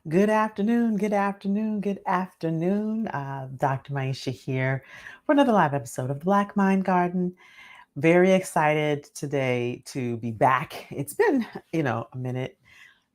Good afternoon, good afternoon, good afternoon. Dr. Maisha here for another live episode of the Black Mind Garden. Very excited today to be back. It's been, a minute.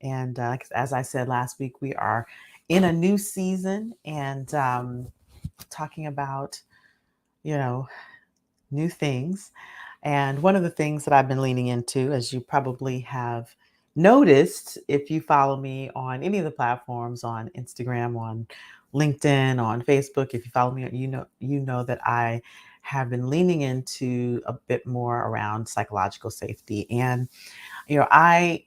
And as I said last week, we are in a new season and talking about, you know, new things. And one of the things that I've been leaning into, as you probably have noticed, if you follow me on any of the platforms, on Instagram, on LinkedIn, on Facebook, if you follow me, you know that I have been leaning into a bit more around psychological safety. And I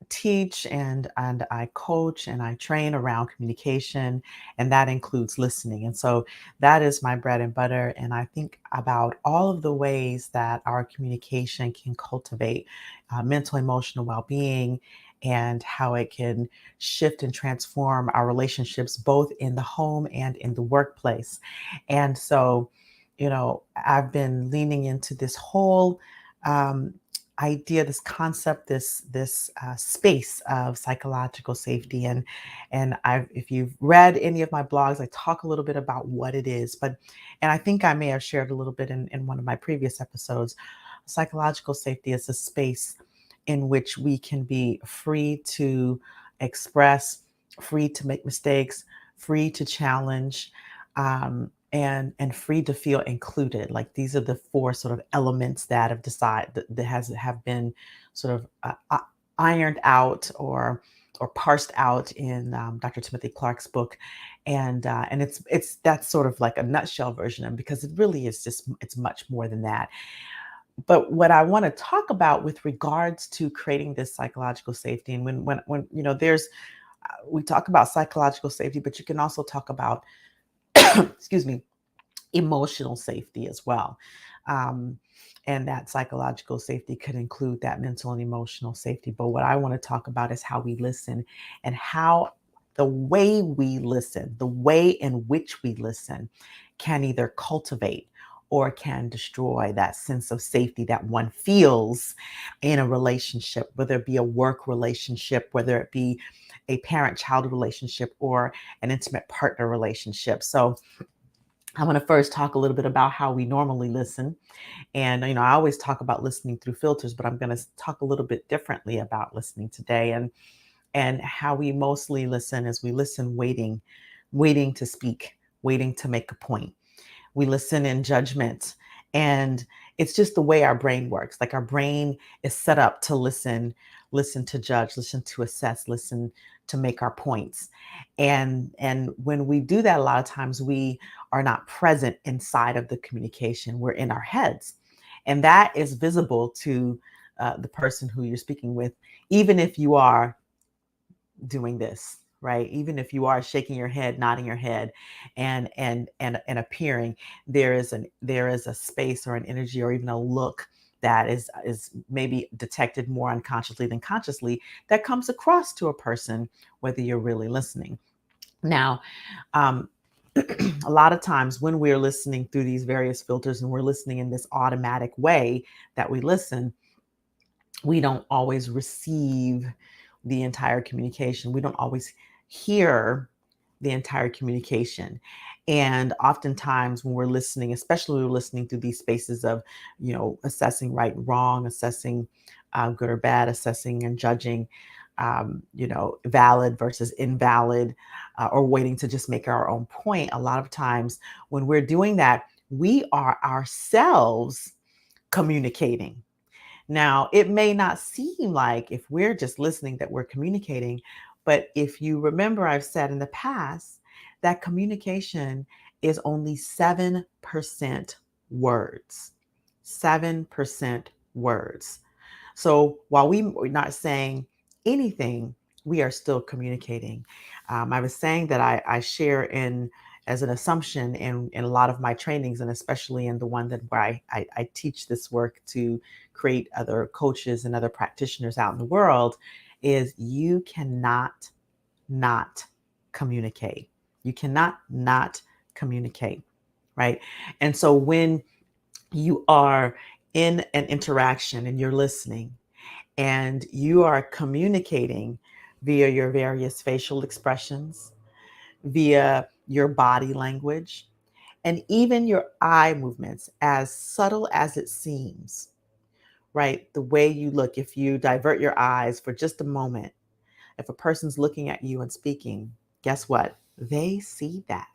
teach and I coach and I train around communication, and that includes listening. And so that is my bread and butter. And I think about all of the ways that our communication can cultivate mental, emotional well-being, and how it can shift and transform our relationships both in the home and in the workplace. And so, I've been leaning into this whole um, idea, this concept, this space of psychological safety. And if you've read any of my blogs, I talk a little bit about what it is. And I think I may have shared a little bit in one of my previous episodes. Psychological safety is a space in which we can be free to express, free to make mistakes, free to challenge. And free to feel included. Like these are the four sort of elements that have been sort of ironed out or parsed out in Dr. Timothy Clark's book, and it's that's sort of like a nutshell version of it, because it really is just it's much more than that. But what I want to talk about with regards to creating this psychological safety, and when there's we talk about psychological safety, but you can also talk about excuse me, emotional safety as well. Um, and that psychological safety could include that mental and emotional safety. But what I want to talk about is how we listen, and how the way we listen, the way in which we listen, can either cultivate or can destroy that sense of safety that one feels in a relationship, whether it be a work relationship, whether it be a parent-child relationship, or an intimate partner relationship. So I want to first talk a little bit about how we normally listen. And, I always talk about listening through filters, but I'm going to talk a little bit differently about listening today. And how we mostly listen is we listen waiting to speak, waiting to make a point. We listen in judgment. And it's just the way our brain works. Like our brain is set up to listen to judge, listen to assess, listen to make our points. And when we do that, a lot of times we are not present inside of the communication. We're in our heads. And that is visible to the person who you're speaking with, even if you are doing this, right? Even if you are shaking your head, nodding your head, and appearing, there is a space or an energy or even a look that is maybe detected more unconsciously than consciously, that comes across to a person, whether you're really listening. Now, um, a lot of times when we're listening through these various filters and we're listening in this automatic way that we listen, we don't always receive the entire communication. We don't always hear the entire communication. And oftentimes when we're listening, especially when we're listening through these spaces of, assessing right and wrong, assessing good or bad, assessing and judging, valid versus invalid, or waiting to just make our own point. A lot of times when we're doing that, we are ourselves communicating. Now, it may not seem like, if we're just listening, that we're communicating, but if you remember, I've said in the past that communication is only 7% words. 7% words. So while we're not saying anything, we are still communicating. I was saying that I share in as an assumption in a lot of my trainings, and especially in the one that where I teach this work to create other coaches and other practitioners out in the world, is you cannot not communicate. You cannot not communicate, right? And so when you are in an interaction and you're listening and you are communicating, via your various facial expressions, via your body language, and even your eye movements, as subtle as it seems, right? The way you look, if you divert your eyes for just a moment, if a person's looking at you and speaking, guess what? They see that.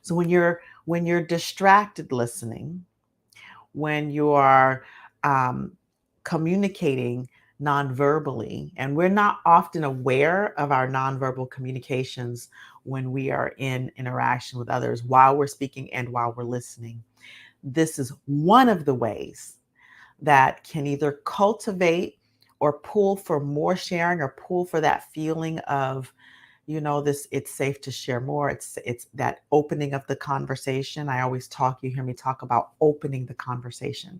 So when you're distracted listening, when you are um, communicating non-verbally, and we're not often aware of our nonverbal communications when we are in interaction with others while we're speaking and while we're listening. This is one of the ways that can either cultivate or pull for more sharing, or pull for that feeling of, this, it's safe to share more. It's that opening of the conversation. I always you hear me talk about opening the conversation.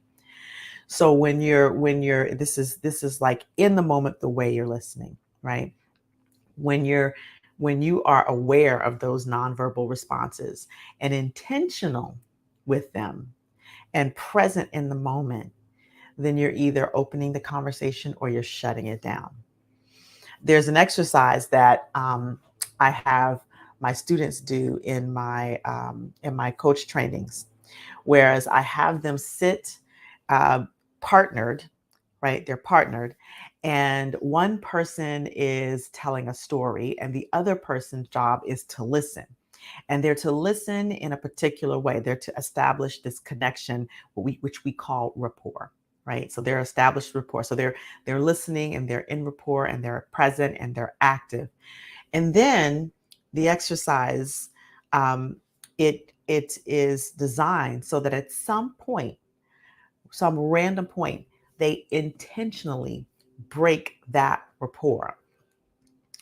So when you're this is like in the moment, the way you're listening, right? When you are aware of those nonverbal responses and intentional with them and present in the moment, then you're either opening the conversation or you're shutting it down. There's an exercise that I have my students do in my coach trainings, whereas I have them sit uh, partnered, right? They're partnered, and one person is telling a story, and the other person's job is to listen. And they're to listen in a particular way. They're to establish this connection, which we call rapport, right? So they're established rapport. So they're listening and they're in rapport and they're present and they're active. And then the exercise, it is designed so that at some point, some random point, they intentionally break that rapport,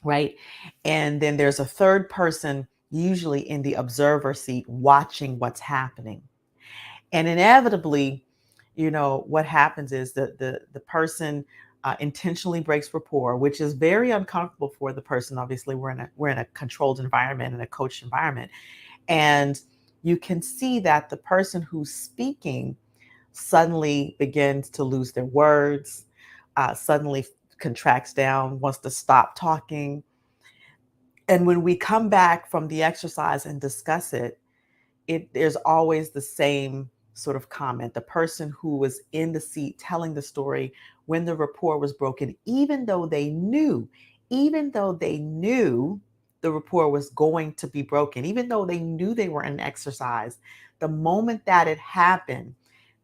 right? And then there's a third person, usually in the observer seat, watching what's happening. And inevitably, what happens is that the person intentionally breaks rapport, which is very uncomfortable for the person. Obviously, we're in a controlled environment, in a coached environment, and you can see that the person who's speaking suddenly begins to lose their words, suddenly contracts down, wants to stop talking. And when we come back from the exercise and discuss it, there's always the same sort of comment. The person who was in the seat telling the story when the rapport was broken, even though they knew the rapport was going to be broken, even though they knew they were in exercise, the moment that it happened,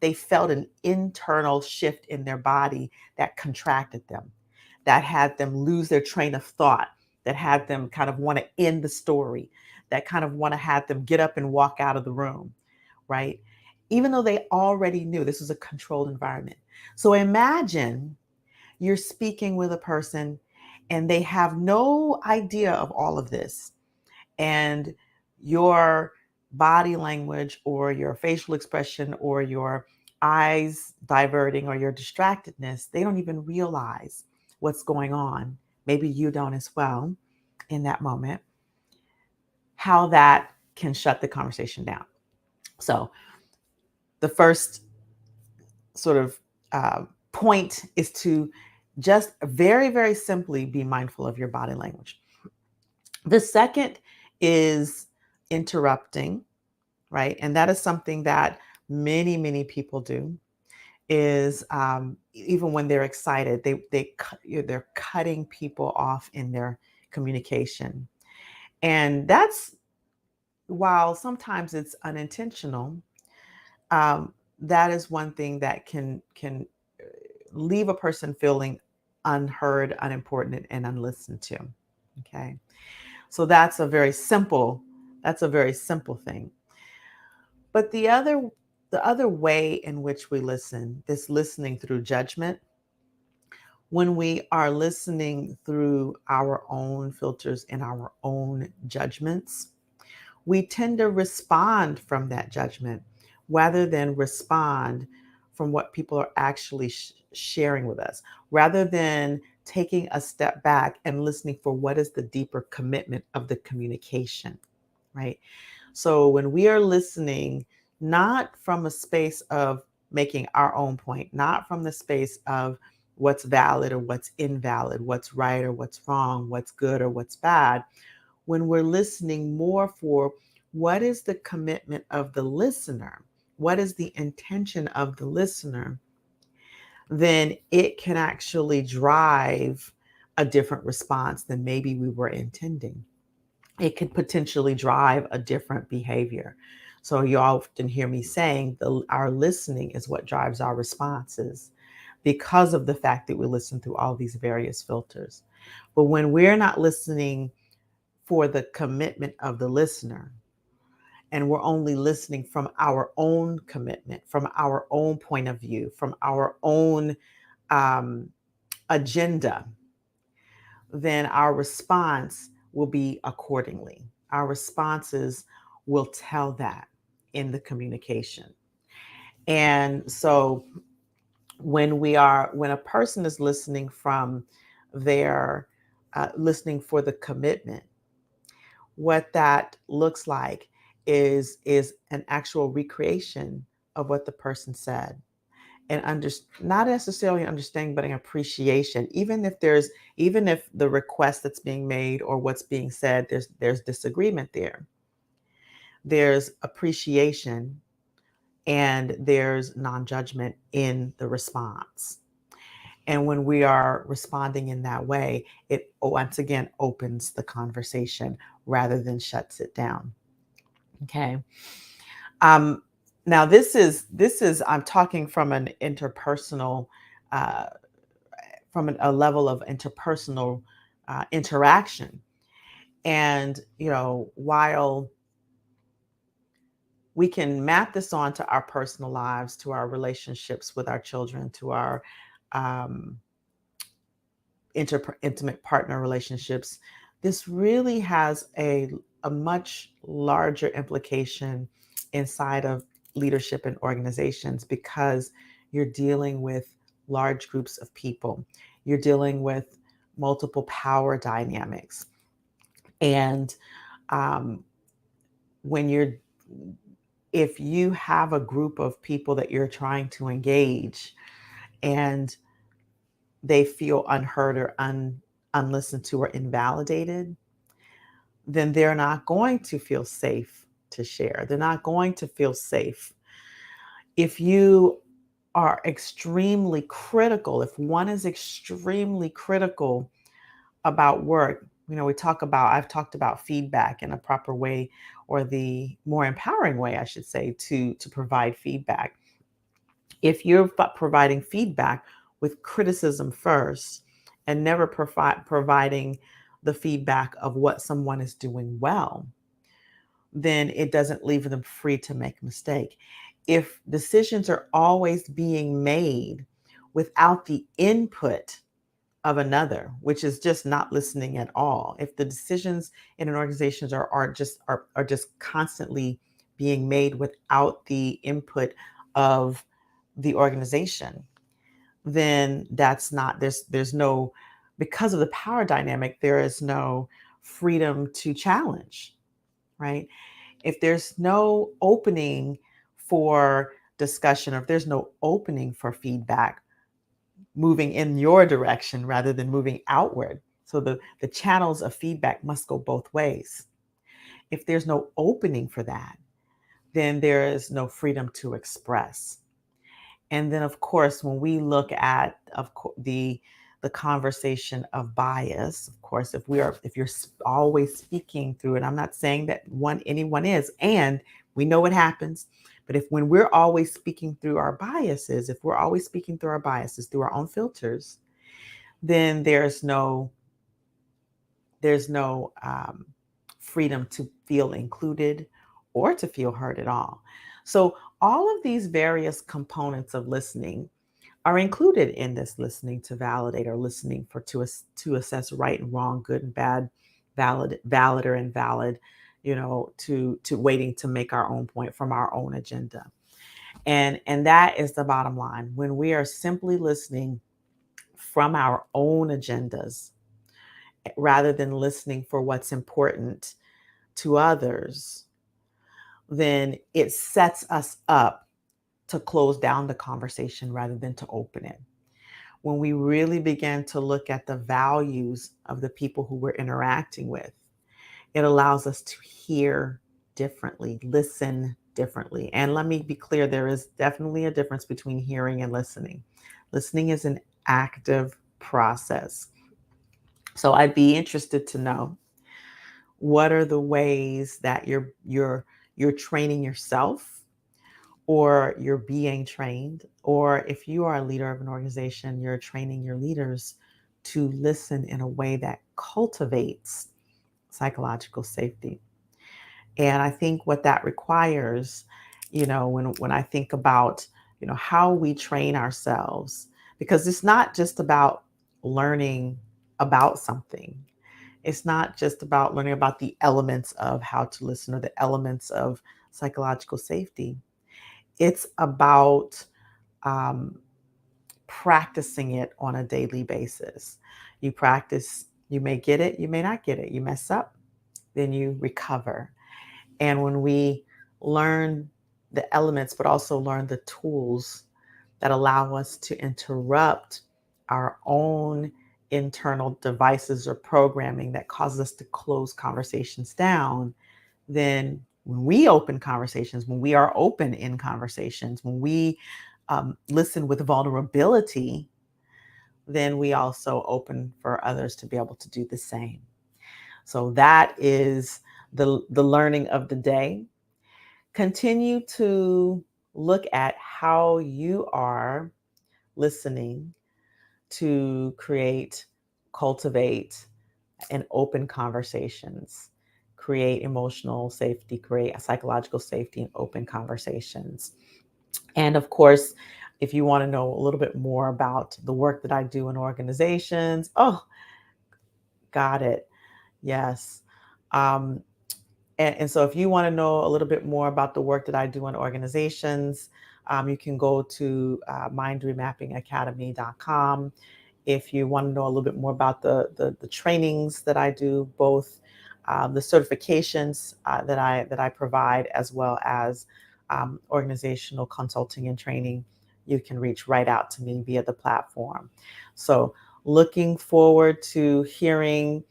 they felt an internal shift in their body that contracted them, that had them lose their train of thought, that had them kind of want to end the story, that kind of want to have them get up and walk out of the room, right? Even though they already knew this was a controlled environment. So imagine you're speaking with a person and they have no idea of all of this. And your body language or your facial expression or your eyes diverting or your distractedness, they don't even realize what's going on. Maybe you don't as well in that moment, how that can shut the conversation down. So, the first sort of point is to just very, very simply be mindful of your body language. The second is interrupting, right? And that is something that many, many people do. Is even when they're excited, they're cutting people off in their communication, and that's, while sometimes it's unintentional, that is one thing that can leave a person feeling unheard, unimportant, and unlistened to. Okay, so that's a very simple thing. But the other way in which we listen, this listening through judgment, when we are listening through our own filters and our own judgments, we tend to respond from that judgment rather than respond from what people are actually sharing with us, rather than taking a step back and listening for what is the deeper commitment of the communication, right? So when we are listening, not from a space of making our own point, not from the space of what's valid or what's invalid, what's right or what's wrong, what's good or what's bad. When we're listening more for what is the commitment of the listener, what is the intention of the listener, then it can actually drive a different response than maybe we were intending. It could potentially drive a different behavior. So you often hear me saying our listening is what drives our responses because of the fact that we listen through all these various filters. But when we're not listening for the commitment of the listener, and we're only listening from our own commitment, from our own point of view, from our own um, agenda, then our response will be accordingly. Our responses will tell that in the communication. And so when a person is listening from their listening for the commitment, what that looks like is an actual recreation of what the person said, and not necessarily understanding but an appreciation, even if the request that's being made or what's being said, there's disagreement there, there's appreciation, and there's non-judgment in the response. And when we are responding in that way, it once again opens the conversation rather than shuts it down. Okay. Um, Now this is I'm talking from an interpersonal, uh, a level of interpersonal interaction. And while we can map this onto our personal lives, to our relationships with our children, to our um, intimate partner relationships, this really has a much larger implication inside of leadership and organizations, because you're dealing with large groups of people. You're dealing with multiple power dynamics. And um, when you're, if you have a group of people that you're trying to engage and they feel unheard or unlistened to or invalidated, then they're not going to feel safe to share. They're not going to feel safe. If you are extremely critical, if one is extremely critical about work, I've talked about feedback in a proper way, or the more empowering way, I should say, to provide feedback. If you're providing feedback with criticism first and never providing the feedback of what someone is doing well, then it doesn't leave them free to make a mistake. If decisions are always being made without the input of another, which is just not listening at all, if the decisions in an organization are just constantly being made without the input of the organization, then that's not there's no, because of the power dynamic, there is no freedom to challenge, right? If there's no opening for discussion, or if there's no opening for feedback moving in your direction rather than moving outward, so the channels of feedback must go both ways. If there's no opening for that, then there is no freedom to express. And then, of course, when we look at the conversation of bias, of course, if you're always speaking through it, I'm not saying that anyone is, and we know what happens. But if when we're always speaking through our biases, if we're always speaking through our biases, through our own filters, then there's no freedom to feel included or to feel heard at all. So all of these various components of listening are included in this listening to validate, or listening to assess right and wrong, good and bad, valid or invalid, to waiting to make our own point from our own agenda. And that is the bottom line. When we are simply listening from our own agendas rather than listening for what's important to others, then it sets us up to close down the conversation rather than to open it. when we really begin to look at the values of the people who we're interacting with, it allows us to hear differently, listen differently. And let me be clear, there is definitely a difference between hearing and listening. Listening is an active process. So I'd be interested to know, what are the ways that you're training yourself, or you're being trained, or if you are a leader of an organization, you're training your leaders to listen in a way that cultivates psychological safety. And I think what that requires, when I think about, how we train ourselves, because it's not just about learning about something. It's not just about learning about the elements of how to listen or the elements of psychological safety. It's about um, practicing it on a daily basis. You practice, you may get it, you may not get it. You mess up, then you recover. And when we learn the elements, but also learn the tools that allow us to interrupt our own internal devices or programming that causes us to close conversations down, then when we open conversations, when we are open in conversations, when we listen with vulnerability, then we also open for others to be able to do the same. So that is the learning of the day. Continue to look at how you are listening to create, cultivate, and open conversations, create emotional safety, create psychological safety, and open conversations. And of course, if you want to know a little bit more about the work that I do in organizations, oh, got it. Yes. Um, and so if you want to know a little bit more about the work that I do in organizations, you can go to mindremappingacademy.com. If you want to know a little bit more about the trainings that I do, both the certifications that I provide, as well as organizational consulting and training, you can reach right out to me via the platform. So looking forward to hearing,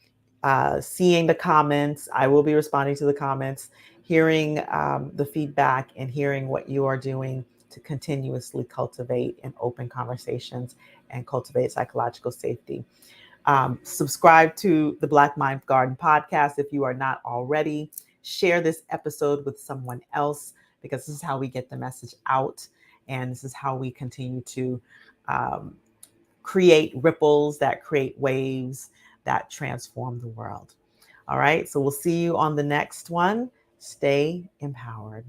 seeing the comments. I will be responding to the comments, hearing the feedback, and hearing what you are doing to continuously cultivate and open conversations and cultivate psychological safety. Subscribe to the Black Mind Garden podcast if you are not already. Share this episode with someone else, because this is how we get the message out. And this is how we continue to um, create ripples that create waves that transform the world. All right. So we'll see you on the next one. Stay empowered.